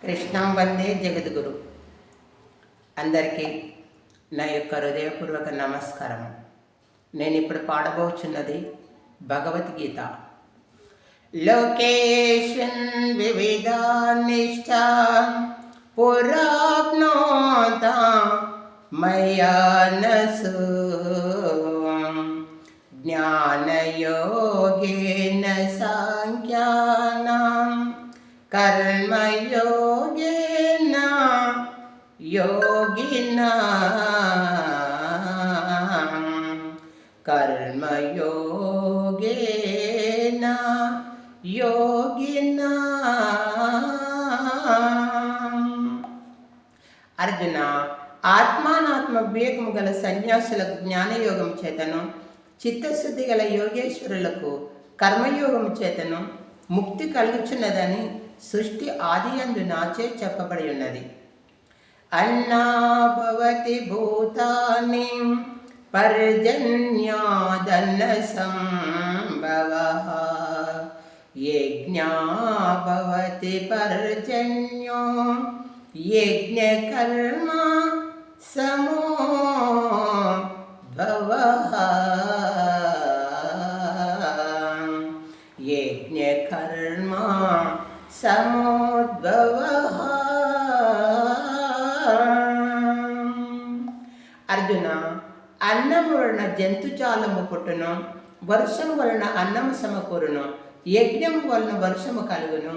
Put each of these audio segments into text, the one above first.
కృష్ణం వందే జగద్గురు. అందరికీ నా యొక్క హృదయపూర్వక నమస్కారం. నేను ఇప్పుడు పాడబోచున్నది భగవద్గీత. లోకేశన్ వివిధానిష్ట పురాప్నోత మయానసు జ్ఞానయోగేన సాంఖ్యానాం कर्मयोगेन योगिनां कर्मयोगेन योगिनां. అర్జున, ఆత్మానాత్మ వివేకము గల సన్యాసులకు జ్ఞానయోగం చేతను, చిత్తశుద్ధి గల యోగేశ్వరులకు కర్మయోగం చేతను ముక్తి కలుగుచున్నదని సృష్టి ఆదియందు నాచే చెప్పబడి ఉన్నది. అన్నాభవతి భూతాని పర్జన్యాదన్న సంభవః యజ్ఞాభవతి పర్జన్యో యజ్ఞకర్మ సమో భవః యజ్ఞకర్మ సమోద్భవః. అర్జున, అన్నము వలన జంతుజాలము పుట్టును, వర్షము వలన అన్నము సమకూరును, యజ్ఞము వలన వర్షము కలుగును.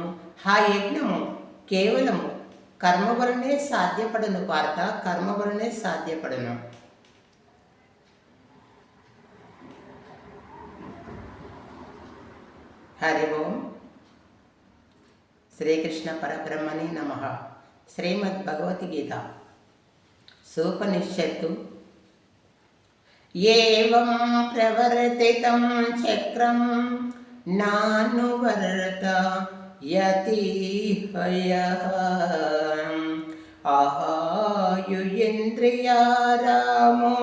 ఆ యజ్ఞము కేవలము కర్మ వలనే సాధ్యపడను పార్త, కర్మ వలనే సాధ్యపడను. హరి ఓం. శ్రీకృష్ణ పరబ్రహ్మణే నమః. శ్రీమద్ భగవద్గీత సోపనిషత్తు. ఏవం ప్రవర్తితం చక్రం నానువర్తయతి హయః ఆయుయింద్రియారామో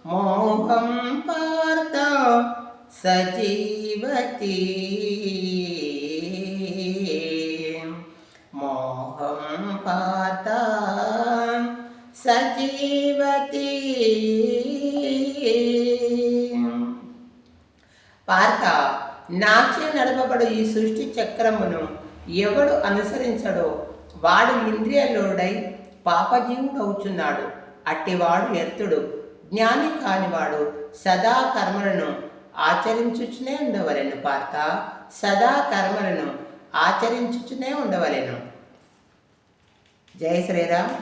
మోహం పార్థ సజీవతి మోహం పార్థ సజీవతి. పార్థ, నాచే నడపబడు ఈ సృష్టి చక్రమును ఎవడు అనుసరించడో వాడు ఇంద్రియలోడై పాపజీవుడవుచున్నాడు. అట్టివాడు వ్యర్థుడు. జ్ఞాని కానివాడు సదా కర్మలను ఆచరించుచునే ఉండవలెను. పార్థ, సదా కర్మలను ఆచరించుచునే ఉండవలెను. జై శ్రీరామ్.